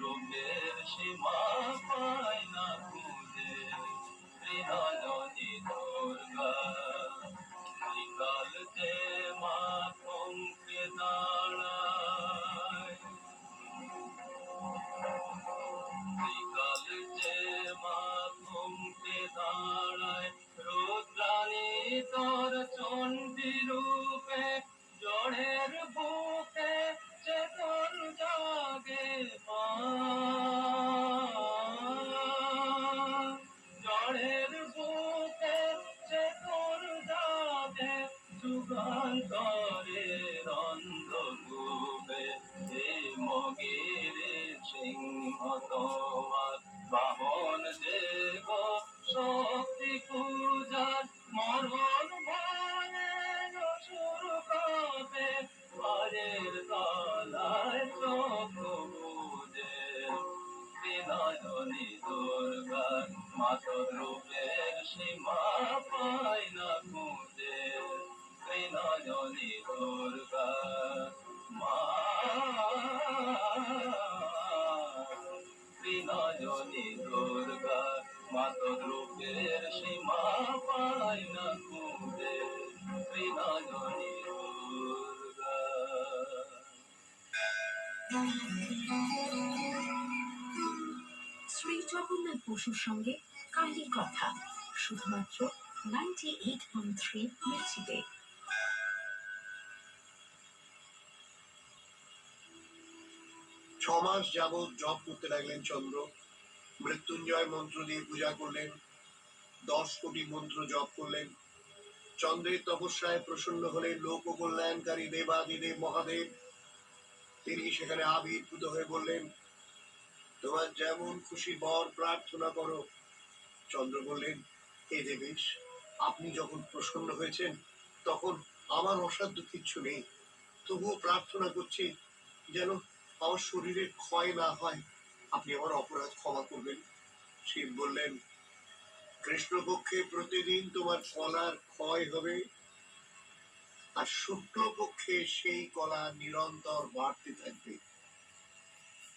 রূপের সীমা পায় না খুঁজে ত্রিনয়নী দুর্গা বিকাল যে মা থমকে দাঁড়ায় বিকাল যে মা থমকে দাঁড়ায় রুদ্রাণী তোর চণ্ডী রূপে জড়ের বুকে চেতন জাগে মা জড়ের বুকে চেতন জাগে যুগান্তরের অন্ধকূপে এই মগিরে সিংহ তোমার বাহন দেব শক্তি পূজার মরণ ভয়ে অসুর কাঁপে পায়ের তলায় চোখ বুজে বিনয়নী দুর্গার মাতর রূপের সীমা পায় না খুঁজে বিনয়নী দুর্গা মা বিনয়নী দুর্গা মাতর রূপের সীমা পায় না খুঁজে বিনয়নী দুর্গা। শ্রী জগন্নাথ বসুর সঙ্গে কাহিনী কথা শুধুমাত্র 98.3 মির্চিতে। 6 মাস যাবৎ জপ করতে লাগলেন চন্দ্র। মৃত্যুঞ্জয় মন্ত্র দিয়ে পূজা করলেন, 10 কোটি মন্ত্র জপ করলেন। চন্দ্রের তপস্যায় প্রসন্ন হলেন লোক কল্যাণকারী দেবাদিদেব মহাদেব। তিনি সেখানে আবির্ভূত হয়ে বললেন, তোমার যেমন খুশি বর প্রার্থনা করো। চন্দ্র বললেন, হে দেবেশ, আপনি যখন প্রসন্ন হয়েছেন তখন আমার অসাধ্য কিচ্ছু নেই, তবুও প্রার্থনা করছি যেন আমার শরীরের ক্ষয় না হয়, আপনি আমার অপরাধ ক্ষমা করবেন। শিব বললেন, কৃষ্ণপক্ষে প্রতিদিন তোমার কলার ক্ষয় হবে, আর শুক্লপক্ষে সেই কলা নিরন্তর বাড়তে থাকবে।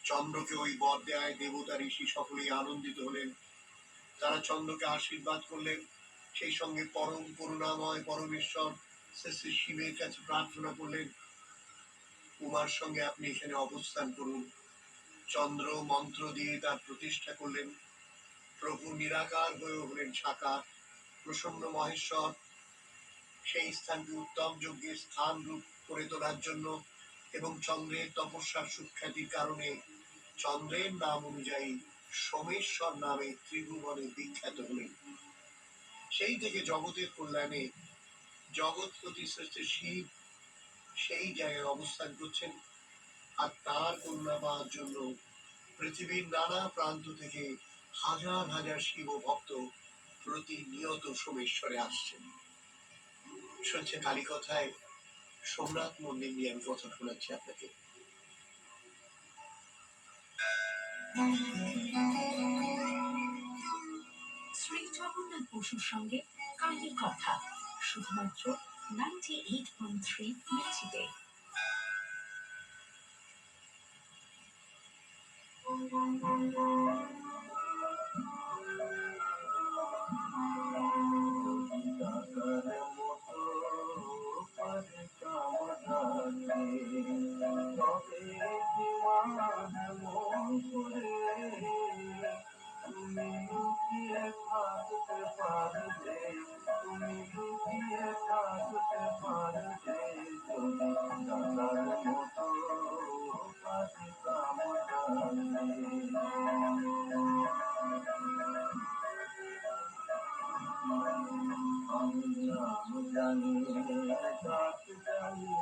চন্দ্রকে ওই বর দেয়ায় দেবতা ঋষি সকলেই আনন্দিত হলেন। তারা চন্দ্রকে আশীর্বাদ করলেন, সেই সঙ্গে পরম করুণাময় পরমেশ্বর শ্রী শিবের কাছে প্রার্থনা করলেন, উমার সঙ্গে আপনি এখানে অবস্থান করুন। চন্দ্র মন্ত্র দিয়ে তার প্রতিষ্ঠা করলেন। প্রভু নিরাকার হয়ে হলেন সাকার। প্রসন্ন মহেশ্বর সেই স্থানকে উত্তম যজ্ঞের স্থান রূপ করে তোলার জন্য এবং চন্দ্রের তপস্যার সুখ্যাতির কারণে চন্দ্রের নাম অনুযায়ী সোমেশ্বর নামে ত্রিভুবনে বিখ্যাত হলেন। সেই থেকে জগতের কল্যাণে জগৎপতি শ্রেষ্ঠ শিব সেই জায়গায় অবস্থান করছেন, আর তার করুণা পাওয়ার জন্য পৃথিবীর নানা প্রান্ত থেকে হাজার হাজার শিব ভক্ত প্রতিনিয়ত সোমেশ্বরে আসছেন। শুনছে কালী কথায় সোমনাথ মন্দির নিয়ে আমি কথা শোনাচ্ছি আপনাকে। শ্রী জগন্নাথ বসুর সঙ্গে কাহিনী কথা শুধুমাত্র 98.3 মির্চিতে। তুমি লুকিয়ে থাকতে পারবে, তুমি লুকিয়ে থাকতে পারবে, যদি দাদার মতো পারিতাম আমি জানি ডাক জানি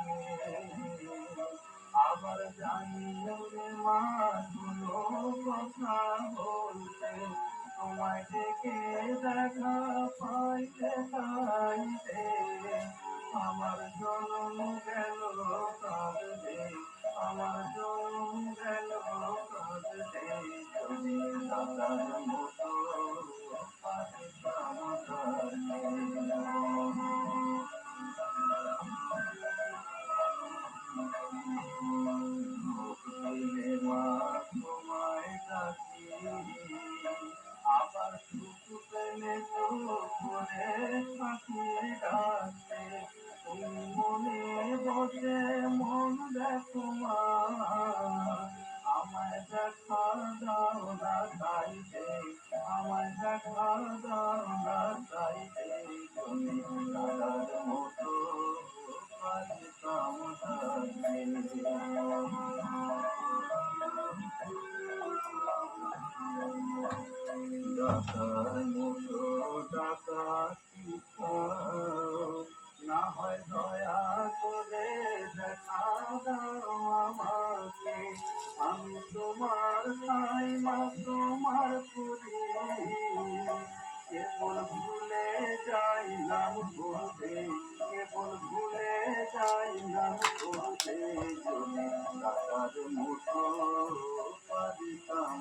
আবার জানি মা কোনো কথা বলতে, তোমায় ডেকে দেখা পাইতে পাইতে আমার জনম গেল কাঁদতে, আমার জনম গেল কাঁদতে, যদি দাদার মতো পারিতাম মা তোমার মনে চোখ করে পাখি ডাকছে, তুমি মনে বসে মন দেখো মা, আমায় দেখা দাও না চাইতে, আমায় দেখা দাও না চাইতে, যদি দাদার মতো পারিতাম থাকতে। দাদার মতো ডাকাতি চাও, না হয় দয়া করে দেখা দাও আমাকে, আমি তোমার ঠাই মা তোমার পুরি, কেবল ভুলে যাই নাম বলতে, কেবল ভুলে যাই নাম বলতে, যদি দাদার মতো পারিতাম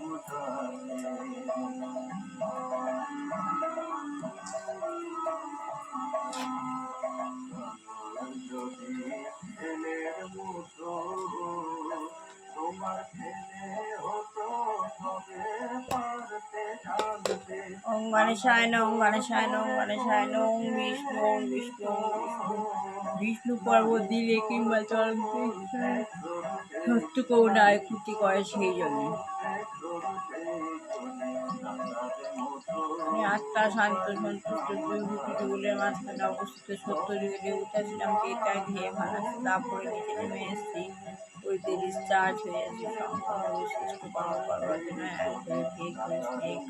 যদি ছেলের মতো তোমার ছেলে হতো তবে পারতে জানতে। ওং গণেশায় নমঃ ওং গণেশায় নমঃ ওং গণেশায় নমঃ। ওং বিষ্ণু ওং বিষ্ণু ওং বিষ্ণু। বিষ্ণু পর্বত দিলে কিংবা চরম সত্য করুণায় ক্ষতি করে সেই জন্য। আমি আত্মা শান্ত সন্তুষ্ট দুর্বৃত্তগুলোর মাঝখানে অবস্থিত সত্য যুগে দেবতাছিলামকে এটাই ধেয়ে ভাঙাচ্ছি। তারপরে নিচে নেমে এসেছি, ওই ডিসচার্জ হয়ে এসে সম্পূর্ণ বিশিষ্ট কর্ম করবার জন্য এক ধরে ভেগ করে স্নেক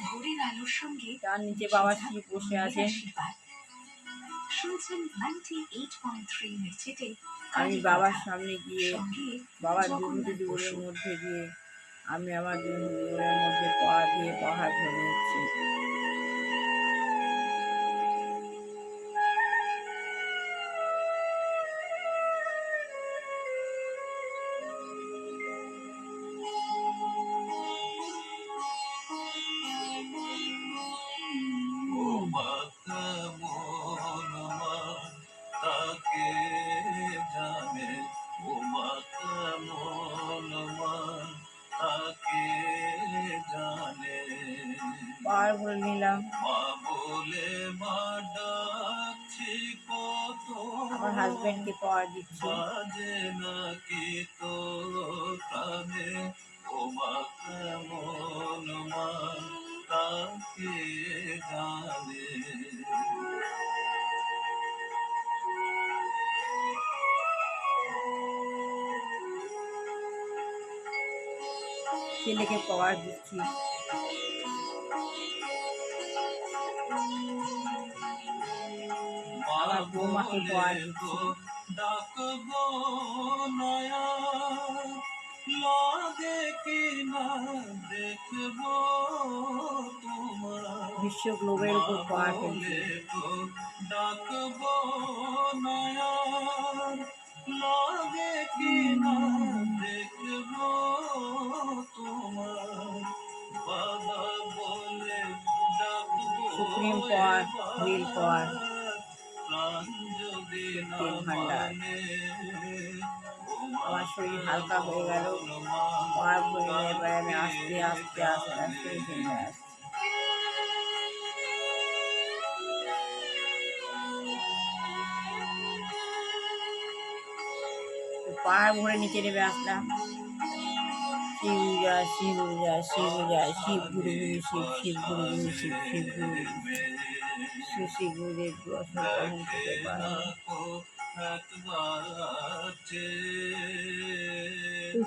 ভোরের আলোর সঙ্গে তার নিচে বাবা শ্রী বসে আছেন। শুনছেন 98.3 মেসেজে। আমি বাবার সামনে গিয়ে বাবার দুর্নীতিগুলোর মধ্যে দিয়ে আমি আমার দুর্নীতিগুলোর মধ্যে পা দিয়ে পাহাড় ধরে নিচ্ছি। তাকে জানে ও মাতা মন তাকে জানে, পাহাড় ভরে নিলাম। মা বলে মা ডাকছি কত, আমার হাজবেন্ডকে পাওয়ার দিচ্ছি। বাজে নাকি তো কানে ও মাতা মন তাকে জানে। ছেলেকে পাওয়ার দিচ্ছি। আমার বৌমাকে পাওয়ার দিচ্ছি। ডাকবো নয়া লাগে কি না দেখবো তোমার, বিশ্ব গ্লোবের উপর পাওয়ার ফেলছি। ডাকবো নয়া লাগে কি না দেখবো তোমার, বাবা বলে ডাকবো সুপ্রিম পাওয়ার, হুইল পাওয়ার, তেল ভান্ডার। আমার শরীর হালকা হয়ে গেল, পাহাড় ভরে এবার আমি আস্তে আস্তে আস্তে আস্তে নেমে আসছি। পাহাড় ভরে নিচে নেমে আসলাম। শিব যায় শিব যায় শিব যায়, শিব গুরু গুরু শিব, শিব গুরু গুরু শিব, শিব গুরু গুরু শিব, শ্রী গুরুদেব দর্শন গ্রহণ করতে পারে।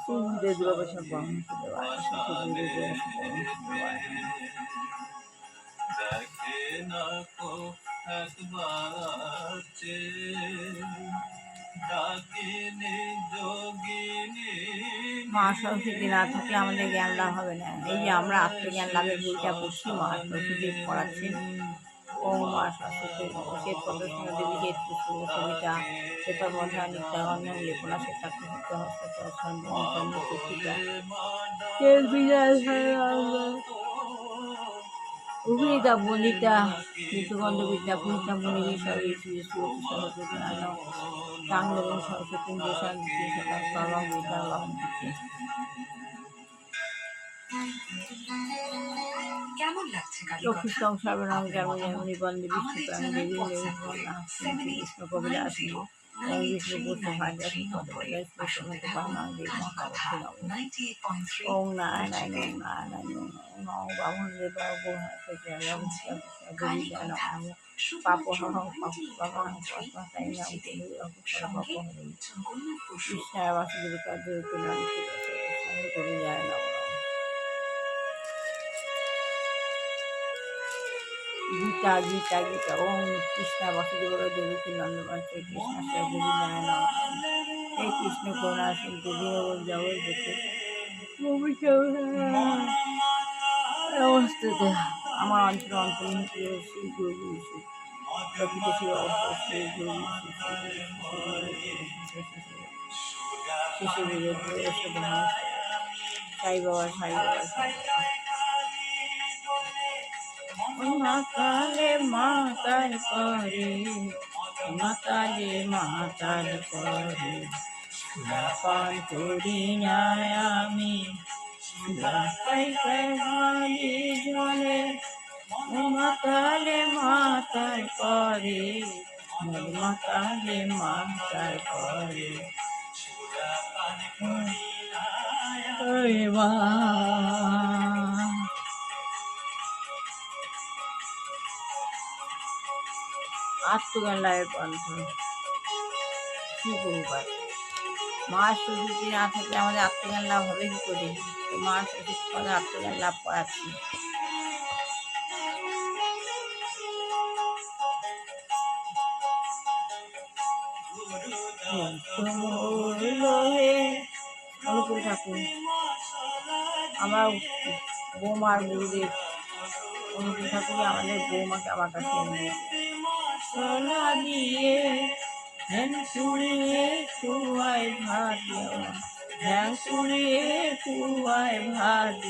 গুরুদেব দর্শন গ্রহণ করতে পারে। গুরুদেব দেখে না কো একবার মা সরস্বতী না থাকলে আমাদের জ্ঞান লাভ হবে না। এই যে আমরা আত্মজ্ঞান লাভের বইটা পড়ছি, মা সরস্বতী পড়াচ্ছেন। ও মা সরস্বতী শ্বেত প্রদর্শন দেবী শ্বেত পুষ্প কবিতা শ্বেতর মধ্যা নিত্যাগন্ধ লেখনা শ্বেতাকৃত হস্ত অভিনেতা বন্দিতা কীর্তগন্ধ বিদ্যা পুরিতা মনিবী সর্বে সরস্বতী টাঙ্গলেন সরস্বতী দেশান দেশান সর্বং বিদ্যা লহন দিতে। কেমন লাগছে কালী কথা? লক্ষ্মীষ্টং সর্বনাম জন্মজন্মনি বন্দে বিষ্ণুপ্রাণ দেবী কৃষ্ণ কবিরা আসি ওম বিষ্ণু পুষ্প ভাজা পদবদয় স্পর্শমত পানাং দেব মহালক্ষ্মী নম। 98.3 ওম নারায়ণ ওম নারায়ণ ওম নম বামন দেব গোহাম কালী জ্ঞান কথা নম শুধুমাত্র পাপহং 98.3 পাপহং পাপহং মিউজিকে সঙ্গে সঙ্গে জগন্নাথ বসু কৃষ্ণায় বাসুদেব কার্য নাম কবি যায় নম। গীতা গীতা গীতা ওম কৃষ্ণা বাসুদেব দেবী নন্দন কৃষ্ণ গোবিন্দায় নম। হে কৃষ্ণ করুণা সিন্ধু দীনবন্ধু জগৎপতি নমস্তে। আমার অঞ্চল অন্তরীণ শ্রী গুরু প্রকৃত শিব অবস্থা শ্রী গুরু শিশু বিরুদ্ধ সাই বাবা সাই বাবা মাতালে মাতাল করে মাতালে মাতাল করে পান করি না আমি জলে মাতালে মাতাল করে মাতালে মাতাল করে মা আত্মজ্ঞান লাভের পন্থা কি প্রভুপাত। মা সুরীতি না থাকলে আমাদের আত্মজ্ঞান লাভ হবে কি করে? তো মা সুরীতি আমাদের আত্মজ্ঞান লাভ করাচ্ছি। অনুকূল ঠাকুর আমার বৌমার গুরুদেব অনুকূল ঠাকুর আমাদের বৌমাকে আমার কাছে এনে সোনা দিয়ে ধ্যান কুড়িয়ে কুয়ায় ভাত ধ্যান কুড়িয়ে কুয়ায় ভাত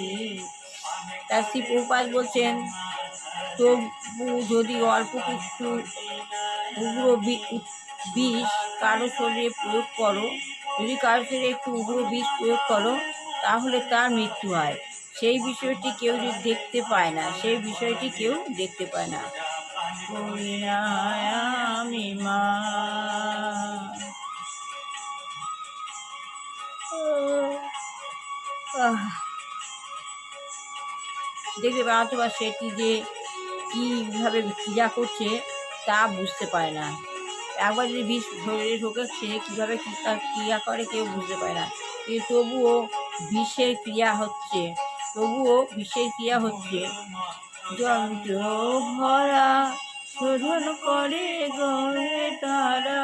তার শ্রী প্রভুপাদ বলছেন তবু যদি অল্প কিছু উগ্র বিষ কারো শরীরে প্রয়োগ করো, যদি কারো শরীরে একটু উগ্র বিষ প্রয়োগ করো তাহলে তার মৃত্যু হয়। সেই বিষয়টি কেউ দেখতে পায় না, সেই বিষয়টি কেউ দেখতে পায় না। আমি মা দেখতে পায় অথবা সেটি যে কীভাবে ক্রিয়া করছে তা বুঝতে পারে না। একবার যদি বিষ শরীরে ঢোকে সে কীভাবে ক্রিয়া করে কেউ বুঝতে পারে না, কিন্তু তবুও বিষের ক্রিয়া হচ্ছে, যন্ত্র ভরা শোধন করে গড়ে তারা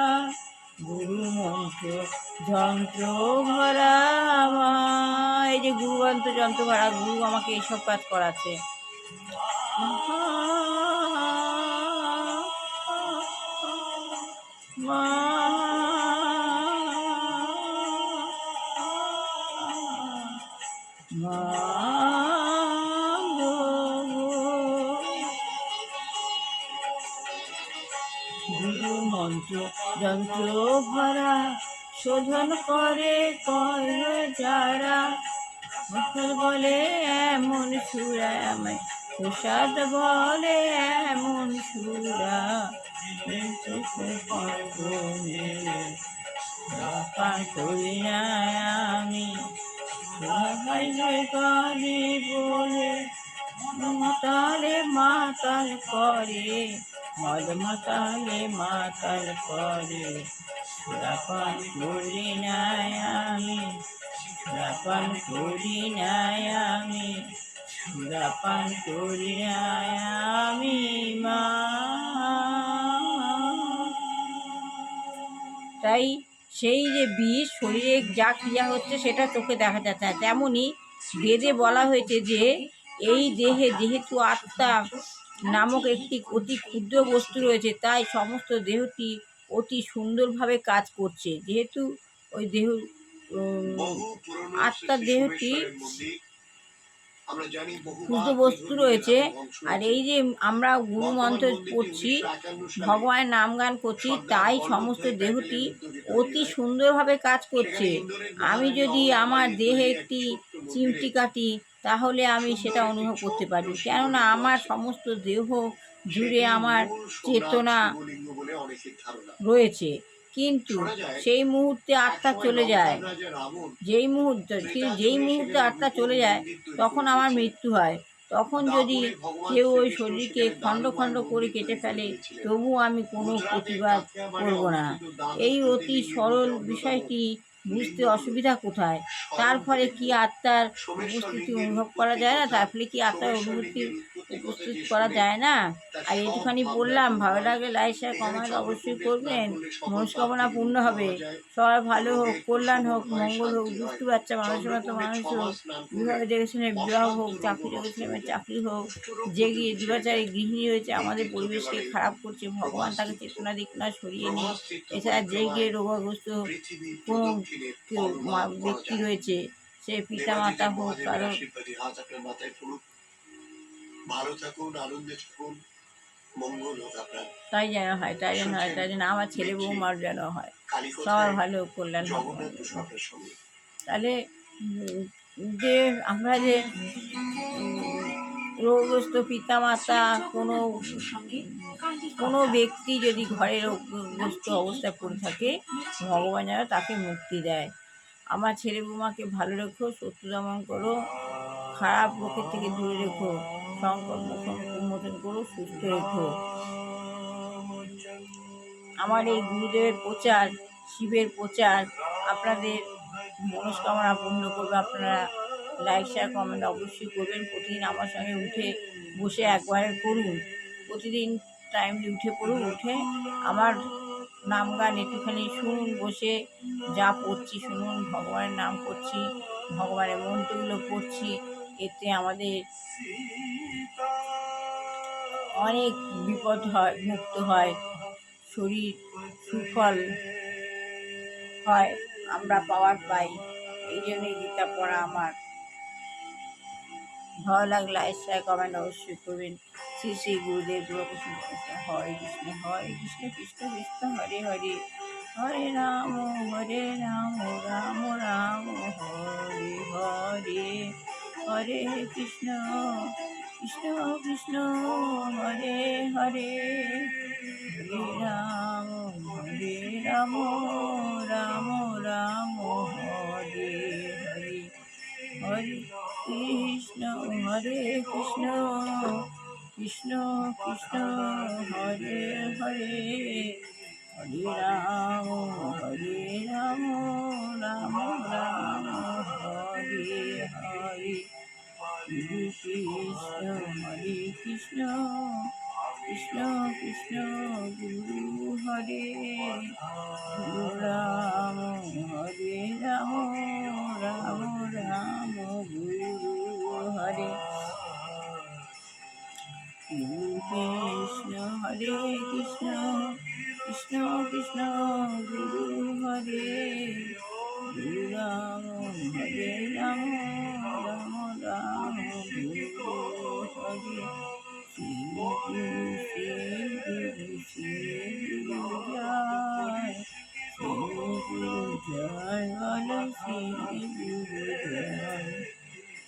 গুরু মন্ত্র যন্ত্র ভরা। এই যে গুরুমন্ত্র যন্ত্র ভরা, গুরু আমাকে এইসব কাজ করাচ্ছে। মা গুরু মন্ত্র যন্ত্র ভরা শোধন করে কয় যারা বলে এমন সুরা আমায় প্রসাদ বলে এমন সুরা করি না আমি কালি বলে মাতালে মাতাল করে মদ মাতালে মাতাল করে সুরাপান করি না আমি সুরাপান করি না আমি সুরাপান করি না আমি মা। তাই সেই যে বিষ শরীরে যা ক্রিয়া হচ্ছে সেটা চোখে দেখা যাচ্ছে না, তেমনই বেদে বলা হয়েছে যে এই দেহে যেহেতু আত্মা নামক একটি অতি ক্ষুদ্র বস্তু রয়েছে তাই সমস্ত দেহটি অতি সুন্দরভাবে কাজ করছে। যেহেতু ওই দেহ আত্মার দেহটি আমরা জানি শুদ্ধ বস্তু রয়েছে। আর এই যে আমরা গুরু মন্ত্র পড়ছি, ভগবানের নাম গান করছি, তাই সমস্ত দেহটি অতি সুন্দরভাবে কাজ করছে। আমি যদি আমার দেহে একটি চিমটি কাটি তাহলে আমি সেটা অনুভব করতে পারি, কেননা আমার সমস্ত দেহ জুড়ে আমার চেতনা রয়েছে। কিন্তু সেই মুহূর্তে আত্মা চলে যায়, যেই মুহূর্তে আত্মা চলে যায় তখন আমার মৃত্যু হয়। তখন যদি কেউ ওই শরীরকে খণ্ড খণ্ড করে কেটে ফেলে তবুও আমি কোনো প্রতিবাদ করব না। এই অতি সরল বিষয়টি বুঝতে অসুবিধা কোথায়? তার ফলে কি আত্মার উপস্থিতি অনুভব করা যায় না? তার ফলে কি আত্মার উপস্থিত করা যায় না? আর এইটুখানি বললাম, ভালো লাগলে লাইক শেয়ার কমেন্ট অবশ্যই করবেন। মনস্কামনা পূর্ণ হবে। সবার ভালো হোক, কল্যাণ হোক, মঙ্গল হোক, দুষ্টু বাচ্চা মানুষের মতো মানুষ হোক, বিবাহ দেখেছেন বিবাহ হোক, চাকরি দেখেছেন চাকরি হোক, যে দুরাচারী গৃহিণী রয়েছে আমাদের পরিবেশকে খারাপ করছে, ভগবান তাকে চেতনা দিকনা সরিয়ে নিয়ে। এছাড়া যে গিয়ে রোগগ্রস্ত কোনো কেউ ব্যক্তি রয়েছে, সে পিতা মাতা হোক, কারণ ভালো থাকুন, আনন্দে থাকুন, মঙ্গল হোক আপনার। তাই যেন হয়, তাই যেন হয়, তাই যেন আমার ছেলে বৌমার যেন হয়, সবার ভালো কল্যাণ হোক। তাহলে যে আমরা যে রোগগ্রস্ত পিতা মাতা কোনো ব্যক্তি যদি ঘরে রোগগ্রস্ত অবস্থায় পড়ে থাকে, ভগবান যেন তাকে মুক্তি দেয়। আমার ছেলে বৌমাকে ভালো রেখো, শত্রু দমন করো, খারাপ লোকের থেকে দূরে রেখো, সংকট মোচন করো, সুস্থ রেখো। আমার এই গুরুদেবের প্রচার, শিবের প্রচার আপনাদের মনস্কামনা পূর্ণ করবে। আপনারা লাইক শেয়ার কমেন্ট অবশ্যই করবেন। প্রতিদিন আমার সঙ্গে উঠে বসে একবারে করুন, প্রতিদিন টাইমলি উঠে পড়ুন, উঠে আমার নাম গান একটুখানি শুনুন, বসে যা পড়ছি শুনুন, ভগবানের নাম করছি, ভগবানের মন্ত্রগুলো পড়ছি। এতে আমাদের অনেক বিপদ হয়, মুক্ত হয়, শরীর সুফল হয়, আমরা পাওয়ার পাই। এই জন্যই গীতা পড়া আমার। ভালো লাগলে লাইক শেয়ার কমেন্ট অবশ্যই করবেন। শ্রী শ্রী গুরুদেব দুর্গাকৃষ্ণ। হরে কৃষ্ণ হরে কৃষ্ণ কৃষ্ণ কৃষ্ণ হরে হরে, হরে রাম রাম রাম হরে হরে, হরে কৃষ্ণ কৃষ্ণ কৃষ্ণ হরে হরে, হরে রাম রাম রাম হরে হরে, হরে কৃষ্ণ কৃষ্ণ কৃষ্ণ কৃষ্ণ হরে হরে, হরে রাম রাম রাম হরে হরে, হরে কৃষ্ণ কৃষ্ণ কৃষ্ণ গুরু হরে, গুরু রাম রাম রাম গুরু হরে, কৃষ্ণ হরে কৃষ্ণ কৃষ্ণ কৃষ্ণ গুরু হরে, গুরু রাম রাম রাম গুরু হরে, শ্রী গুরু শ্রী গুরু জয়, শ্রী গুরু জয় বলো, শ্রী গুরু জয়,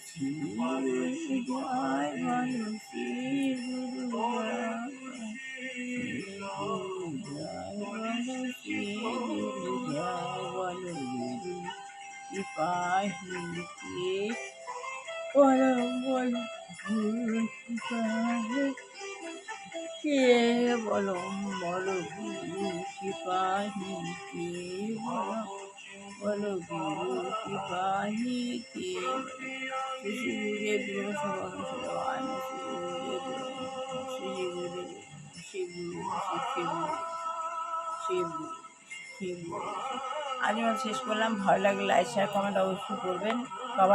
শ্রী গুরু জয় বলো, শ্রী গুরু জয়, শ্রী গুরু জয় বলো, শ্রী গুরু জয় বলো, গুরু কৃপাহিতে বলো বলো, গুরু কৃপাহিতে বলো বলো, গুরু কৃপাহিতে বলো বলো, গুরু কৃপাহিতে। শ্রী গুরুদেব ভগবান, শ্রী গুরুদেব শিব শিব শিব। আজ আমার শেষ করলাম। ভালো লাগলে লাইক শেয়ার কমেন্ট অবশ্যই করবেন। সবার